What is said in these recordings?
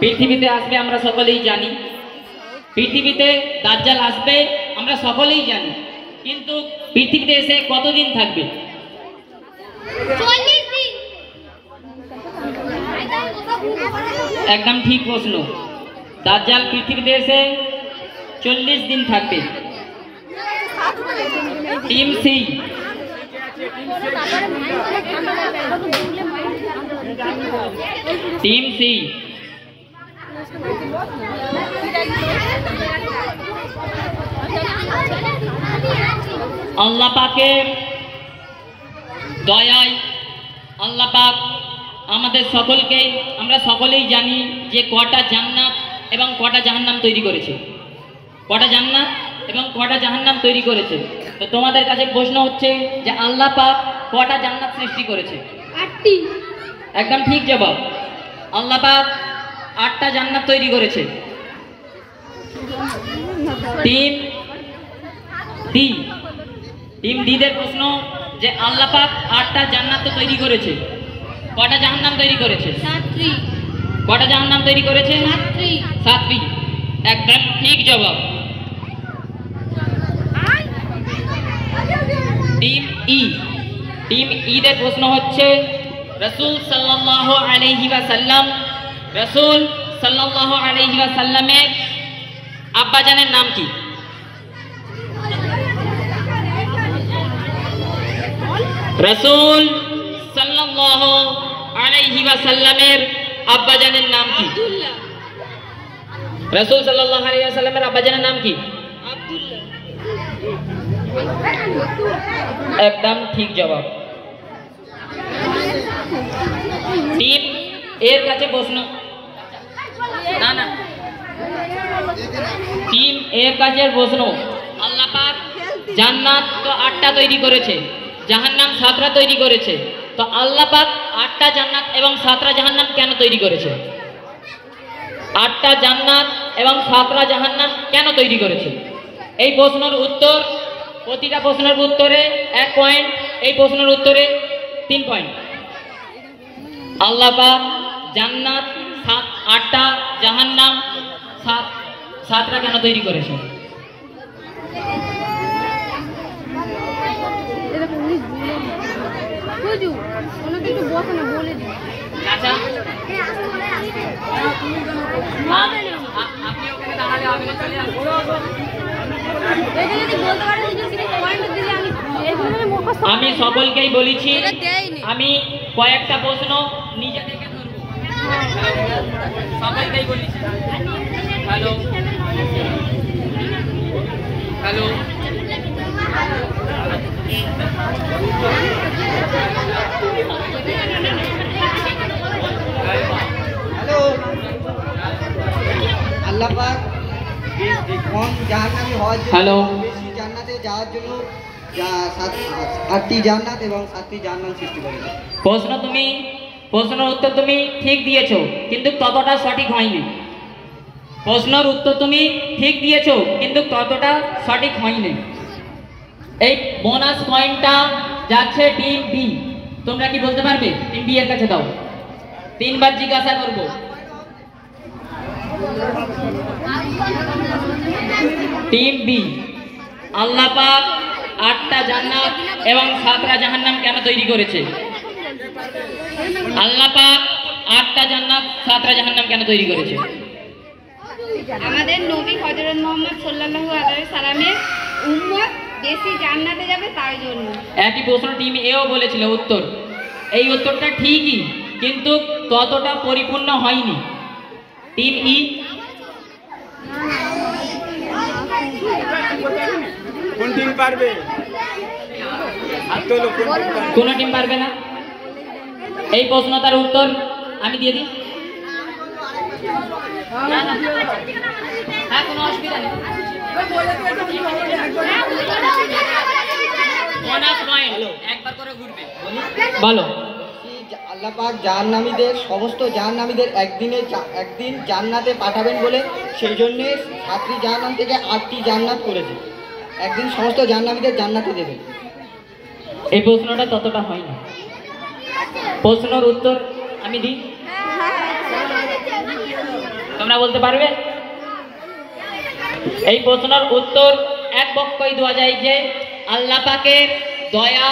পৃথিবীতে আসবে আমরা সকলেই জানি, পৃথিবীতে দাজ্জাল আসবে আমরা সকলেই জানি, কিন্তু পৃথিবীতে এসে কতদিন থাকবে? 40 দিন। একদম ঠিক প্রশ্ন। দাজ্জাল পৃথিবীতে এসে 40 দিন থাকবে। Team C. Team C. আল্লাহ পাকের দয়ায় আল্লাহ পাক আমাদের সকলকে, আমরা সকলেই জানি যে কটা জান্নাত এবং কটা জাহান্নাম তৈরি করেছে, কটা জান্নাত এবং কটা জাহান্নাম তৈরি করেছে। তো তোমাদের কাছে প্রশ্ন হচ্ছে যে আল্লাহ পাক কটা জান্নাত সৃষ্টি করেছে? 8টি। একদম ঠিক জবাব। আল্লাহ পাক 8টা জান্নাত তৈরি করেছে। Team D. টিম ডিদের প্রশ্ন যে আল্লাহ পাক 8টা জান্নাত তো তৈরি করেছে, কটা জাহান্নাম তৈরি করেছে? 7টি। কটা জাহান্নাম তৈরি করেছে? 7টি। 7টি। একদম ঠিক জবাব। টিম ই। টিম ই দের প্রশ্ন হচ্ছে রাসূল সাল্লাল্লাহু আলাইহি ওয়াসাল্লাম, রাসূল সাল্লাল্লাহু আলাইহি ওয়াসাল্লামের আব্বাজানের নাম কি? রাসূল সাল্লাল্লাহু আলাইহি ওয়াসাল্লামের আব্বাজানের নাম কি? আব্দুল্লাহ। রাসূল সাল্লাল্লাহু আলাইহি ওয়াসাল্লামের আব্বাজানের নাম কি? আব্দুল্লাহ। একদম ঠিক জবাব। টিম এর কাছে প্রশ্ন, না না, টিম এর কাছে প্রশ্ন, আল্লাহ পাক জান্নাত তো 8টা তৈরি করেছে, জাহান্নাম 7টা তৈরি করেছে, তো আল্লাহ পাক 8টা জান্নাত এবং 7টা জাহান্নাম কেন তৈরি করেছে? 8টা জান্নাত এবং 7টা জাহান্নাম কেন তৈরি করেছে? এই প্রশ্নের উত্তর, প্রতিটা প্রশ্নের উত্তরে 1 পয়েন্ট, এই প্রশ্নের উত্তরে 3 পয়েন্ট। আল্লাহ পাক জান্নাত 8টা, জাহান্নাম 7টা কেন তৈরি করেছে? আচ্ছা, আপনি ওখানে দাঁড়ালে হবে না, চলে আসুন। আমি সকলকেই বলেছি, আমি কয়েকটা প্রশ্ন নিজে থেকে ধরব, সকলকেই বলেছি। হ্যালো হ্যালো, হ্যালো, আল্লাহ পাক কোন জাহান্নামী হওয়ার জন্য, হ্যালো, বেশি জান্নাতে যাওয়ার জন্য 8টি জান্নাত এবং 7টি জাহান্নাম সৃষ্টি করেছে? প্রশ্নের উত্তর তুমি ঠিক দিয়েছো, কিন্তু ততটা সঠিক হয়নি। প্রশ্নের উত্তর তুমি ঠিক দিয়েছো, কিন্তু ততটা সঠিক হয়নি। এই বোনাস পয়েন্টটা যাচ্ছে টিম বি। তোমরা কি বলতে পারবে? টিম বি এর কাছে দাও, 3 বার জিজ্ঞাসা করব। টিম বি, আল্লাহ পাক 8টা জান্নাত এবং 7টা জাহান্নাম কেন তৈরি করেছে? আল্লাহ পাক 8টা জান্নাত 7টা জাহান্নাম কেন তৈরি করেছে? আমাদের নবী হযরত মুহাম্মদ সাল্লাল্লাহু আলাইহি সাল্লামের উম্মত বেশি জান্নাতে যাবে তার জন্য। একই প্রশ্ন টিম এও বলেছিল উত্তর, এই উত্তরটা ঠিকই, কিন্তু ততটা পরিপূর্ণ হয়নি। টিম ই, কোন টিম পারবে? কোন টিম পারবে না? এই প্রশ্ন তার উত্তর আমি দিয়ে দিই। হ্যাঁ, কোনো অসুবিধা নেই। একবার করে ঘুরবে, বলো। আল্লাহ পাক জাহান্নামীদের, সমস্ত জাহান্নামীদের একদিন জান্নাতে পাঠাবেন বলে সেই জন্যে 7টি জাহান্নাম থেকে 8টি জান্নাত করেছে। একদিন সমস্ত জাহান্নামীদের জান্নাতে দেবেন। এই প্রশ্নটা ততটা হয় না। প্রশ্নের উত্তর আমি দিই। তোমরা বলতে পারবে? এই প্রশ্নের উত্তর এক বাক্যই দেওয়া যায় যে আল্লাহ পাকের দয়া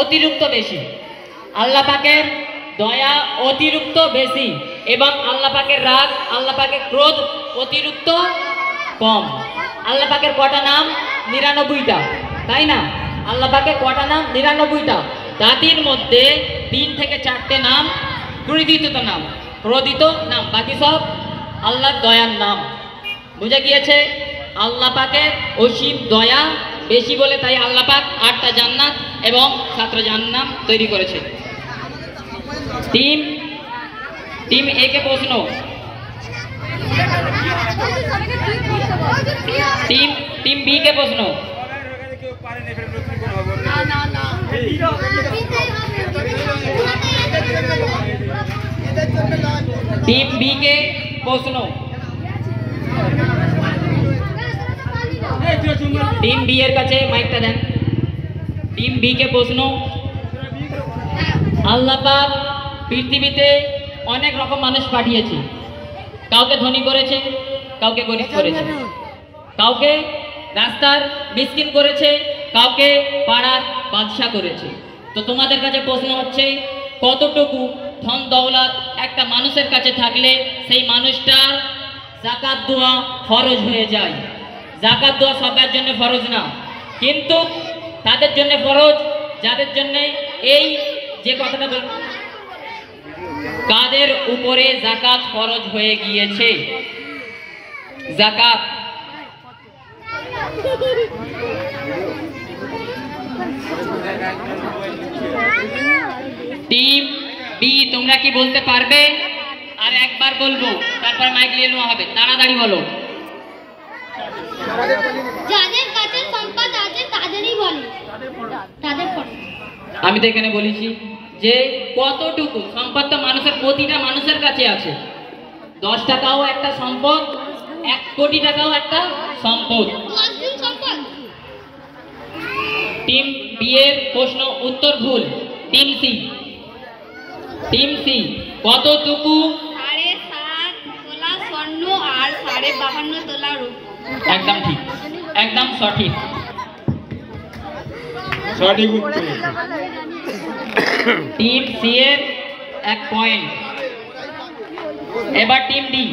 অতিরিক্ত বেশি। আল্লাহ পাকের দয়া অতিরিক্ত বেশি এবং আল্লাহ পাকের রাগ, আল্লাহ পাকের ক্রোধ অতিরিক্ত কম। আল্লাহ পাকের কটা নাম? 99টা, তাই না? আল্লাহ পাকের কটা নাম? 99টা। তাদের মধ্যে 3 থেকে 4টে নাম ক্রোধিত নাম, ক্রোধিত নাম, বাকি সব আল্লাহর দয়ার নাম। বুঝে গিয়েছে? আল্লাহ পাকের অসীম দয়া বেশি বলে তাই আল্লাহ পাক 8টা জান্নাত এবং 7টা জাহান্নাম তৈরি করেছে। টিম এ কে প্রশ্ন। টিম বি কে প্রশ্ন। টিম বি কে প্রশ্ন। টিম বি এর কাছে মাইকটা দেন। টিম বি কে প্রশ্ন। আল্লাহ পাক পৃথিবীতে অনেক রকম মানুষ পাঠিয়েছে। কাউকে ধনী করেছে, কাউকে গরিব করেছে, কাউকে রাস্তার মিসকিন করেছে, কাউকে পাড়ার বাদশা করেছে। তো তোমাদের কাছে প্রশ্ন হচ্ছে, কতটুকু ধন দৌলত একটা মানুষের কাছে থাকলে সেই মানুষটার যাকাত দেওয়া ফরজ হয়ে যায়? যাকাত দেওয়া সবার জন্য ফরজ না, কিন্তু তাদের জন্য ফরজ যাদের জন্য এই যে কথাটা বল, কাদের উপরে যাকাত ফরজ হয়ে গিয়েছে। যাকাত টিম বি তোমরা কি বলতে পারবে? আর একবার বলবো, তারপর মাইক নিয়ে নেওয়া হবে। তাড়াতাড়ি বলো। যাদের কাছে সম্পদ আছে তাদেরই বলে, তাদের ফরজ। আমি তো এখানে বলেছি যে কতটুকু সম্পদ তো মানুষের, প্রতিটা মানুষের কাছে আছে। 10 টাকাও একটা সম্পদ, 1 কোটি টাকাও একটা সম্পদ। 10 দিন সম্পদ। টিম বি এর প্রশ্ন উত্তর ভুল। টিম সি কতটুকু? 7.5 তোলা স্বর্ণ আর 52.5 তোলা রূপো। একদম ঠিক, একদম সঠিক। সঠিক উত্তর। টিম সি এর 1 পয়েন্ট। এবার টিম ডি।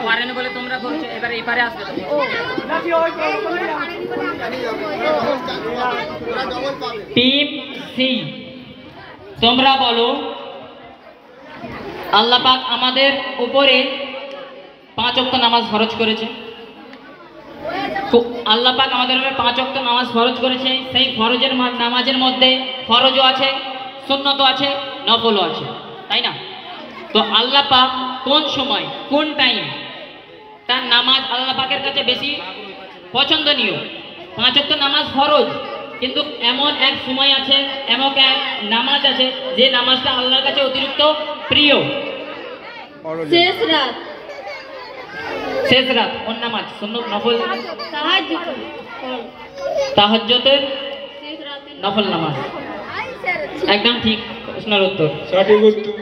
পারেনি বলে তোমরা বলছো, এবার এই পারে আসবে। টিম সি তোমরা বলো, আল্লাহ পাক আমাদের উপরে 5 ওয়াক্ত নামাজ ফরজ করেছে। আল্লাহ পাক আমাদের উপরে 5 ওয়াক্ত নামাজ ফরজ করেছে। সেই ফরজের নামাজের মধ্যে ফরজও আছে, সুন্নতও আছে, নফলও আছে, তাই না? তো আল্লাহ পাক কোন সময়, কোন টাইম তার নামাজ আল্লাহ পাকের কাছে বেশি পছন্দনীয়? 5 ওয়াক্ত নামাজ ফরজ, কিন্তু এমন এক সময় আছে, এমন এক নামাজ আছে যে নামাজটা আল্লাহর কাছে অতিরিক্ত প্রিয়। শেষ রাত। শেষ রাত কোন নামাজ? সুন্নত, নফল? তাহাজ্জুদের নফল নামাজ। একদম ঠিক প্রশ্নের উত্তর। সঠিক উত্তর।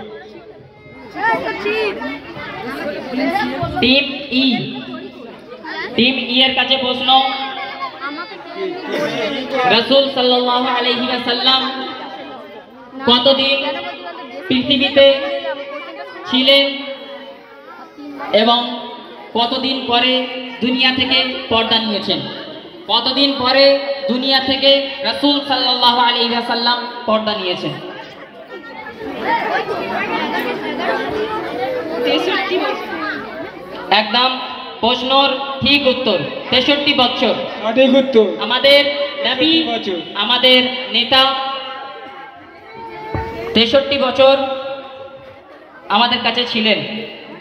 টিম ই এর কাছে প্রশ্ন। রাসূল সাল্লাল্লাহু আলাইহি ওয়াসাল্লাম কতদিন পৃথিবীতে ছিলেন এবং কতদিন পরে দুনিয়া থেকে পর্দা নিয়েছেন? কতদিন পরে দুনিয়া থেকে রাসূল সাল্লাল্লাহু আলাইহি ওয়াসাল্লাম পর্দা নিয়েছেন? 63 বছর। একদম প্রশ্নর ঠিক উত্তর, 63 বছর। সঠিক উত্তর। আমাদের নবী, আমাদের নেতা 63 বছর আমাদের কাছে ছিলেন,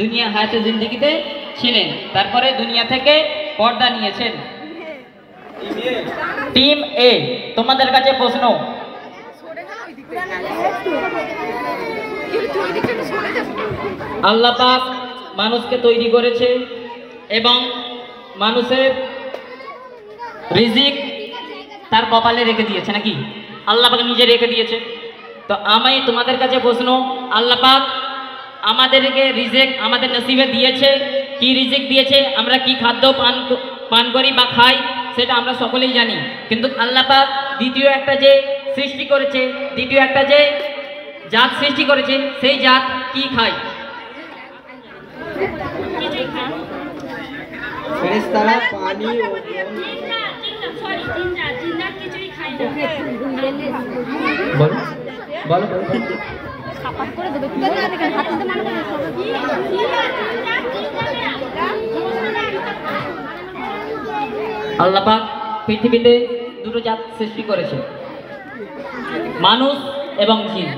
দুনিয়া হায়াতে জিন্দেগিতে ছিলেন, তারপরে দুনিয়া থেকে পর্দা নিয়েছেন। টিম এ তোমাদের কাছে প্রশ্ন। আল্লাহ পাক মানুষকে তৈরি করেছে এবং মানুষের রিজিক তার কপালে রেখে দিয়েছে নাকি? আল্লাহ পাক নিজে রেখে দিয়েছে। তো আমি তোমাদের কাছে প্রশ্ন, আল্লাহ পাক আমাদেরকে রিজিক আমাদের নসিবে দিয়েছে, কি রিজিক দিয়েছে, আমরা কি খাদ্য পান করি বা খাই সেটা আমরা সকলেই জানি। কিন্তু আল্লাহ পাক দ্বিতীয় একটা যে সৃষ্টি করেছে, দ্বিতীয় একটা যে জাত সৃষ্টি করেছে, সেই জাত কি খায়? ফেরেশতারা পানি ও বলো বলো বলো। আল্লাহ পাক পৃথিবীতে দুটো জাত সৃষ্টি করেছে, মানুষ এবং জিন।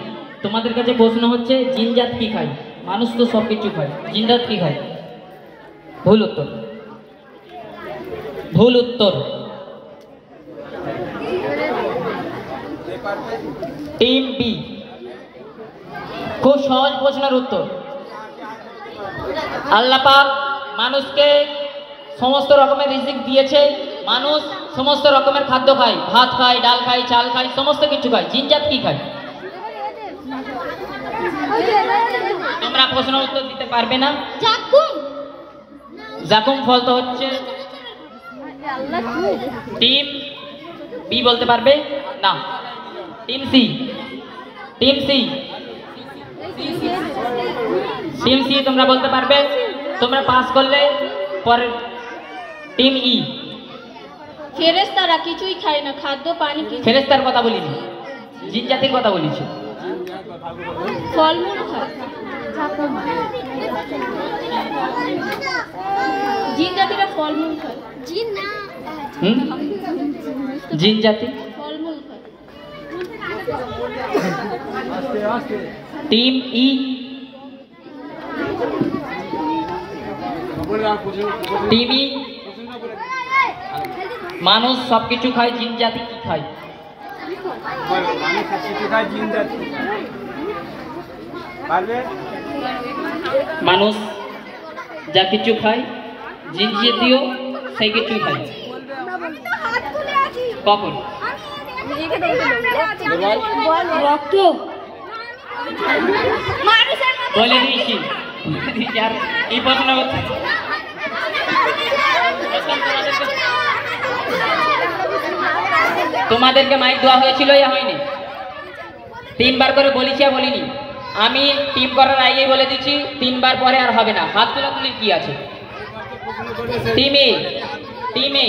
তোমাদের কাছে প্রশ্ন হচ্ছে জিন জাত কি খায়? মানুষ তো সব কিছু খায়, জিন জাত কি খায়? ভুল উত্তর, ভুল উত্তর। Team B. খুব সহজ প্রশ্নের উত্তর। আল্লাহ পাক মানুষকে সমস্ত রকমের রিজিক দিয়েছে, মানুষ সমস্ত রকমের খাদ্য খায়, ভাত খায়, ডাল খায়, চাল খায়, সমস্ত কিছু খায়। জিনজাত কি খায়? তোমরা প্রশ্ন উত্তর দিতে পারবে না। জাকুম ফল তো হচ্ছে। টিম বি বলতে পারবে না। Team C, team C, team C তোমরা বলতে পারবে। তোমরা পাস করলে পরে টিম ই। ফেরেশতারা কিছুই খায় না, খাদ্য পানি কিছু। ফেরেশতার কথা বলিনি, জিন জাতির কথা বলেছি। ফলমূল খায়। জিন জাতিরা ফলমূল খায়। জিন জাতি ফলমূল খায়। টিম ই। টিম ই। মানুষ সবকিছু খায়, জিন জাতি কি খায়? মানুষ যা কিছু খায়, জিন জাতীয় সেই কিছু খায়। কখন? রক্ত। বলে দিয়েছি আর এই প্রশ্ন হচ্ছে তোমাদেরকে মাইক দেওয়া হয়েছিল ইয়া হয়নি? 3 বার করে বলেছি আর বলিনি? আমি টিম করার আগেই বলে দিচ্ছি, 3 বার পরে আর হবে না। হাত তোলা তুলি কি আছে? টিমে, টিমে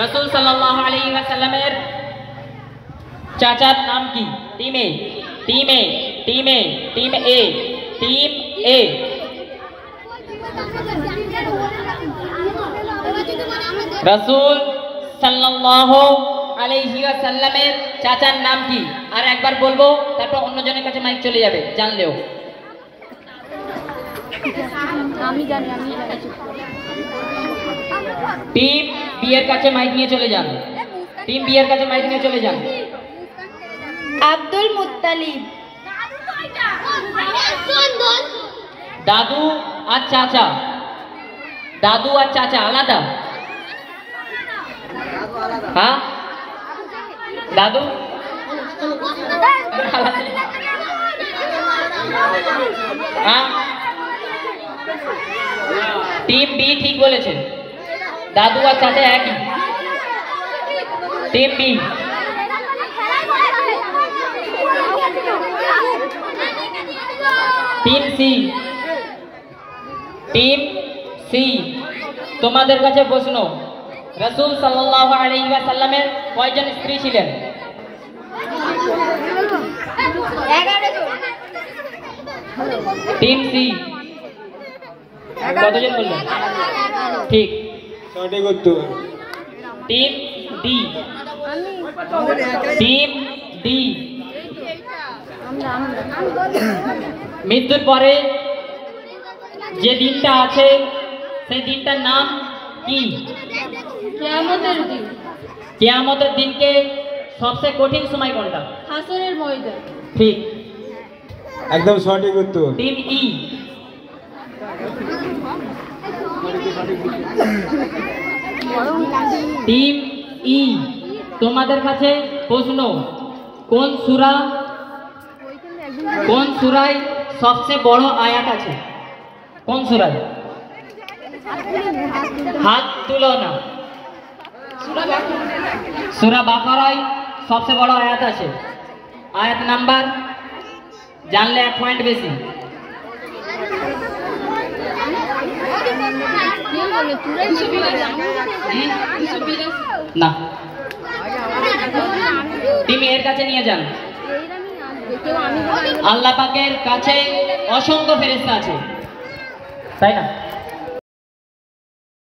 রাসূল সাল্লাল্লাহু আলাইহি ওয়াসাল্লামের চাচার নাম কি? টিমে, টিমে, টিমে, টিম এ, টিম এ। রাসূল সাল্লাল্লাহু আলাইহি ওয়াসাল্লামের চাচার নাম কি? আর একবার বলবো, তারপর অন্যজনের কাছে মাইক চলে যাবে, জানলেও। আমি জানি, আমি জানি। টিম বি এর কাছে মাইক নিয়ে চলে যান। টিম বি এর কাছে মাইক নিয়ে চলে যান। Abdul Muttalib. দাদু আর চাচা, দাদু আর চাচা আলাদা? হ্যাঁ, দাদু হ্যাঁ। টিম বি ঠিক বলেছে, দাদু আর চাচা একই। Team B. Team C, team C তোমাদের কাছে প্রশ্ন, রাসূল সাল্লাল্লাহু আলাইহি ওয়াসাল্লামের কয়জন স্ত্রী ছিলেন? 11 জন। টিম সি কতজন বললেন? ঠিক, সঠিক উত্তর। Team D, team D. মৃত্যুর পরে যে দিনটা আছে সেই দিনটার নাম কি? কিয়ামতের দিন। কিয়ামতের দিনকে সবচেয়ে কঠিন সময় কোনটা? হাসরের ময়দান। ঠিক, একদম সঠিক উত্তর। টিম ই। টিম ই তোমাদের কাছে প্রশ্ন, কোন সূরায় সবচেয়ে বড় আয়াত আছে? কোন সূরায়? হাত তুলো না। সূরা বাকারায় সবচেয়ে বড় আয়াত আছে। আয়াত নাম্বার জানলে 1 পয়েন্ট বেশি। না, তুমি এর কাছে নিয়ে যান। আল্লাহ পাকের কাছে অসংখ্য ফেরেশতা আছে, তাই না?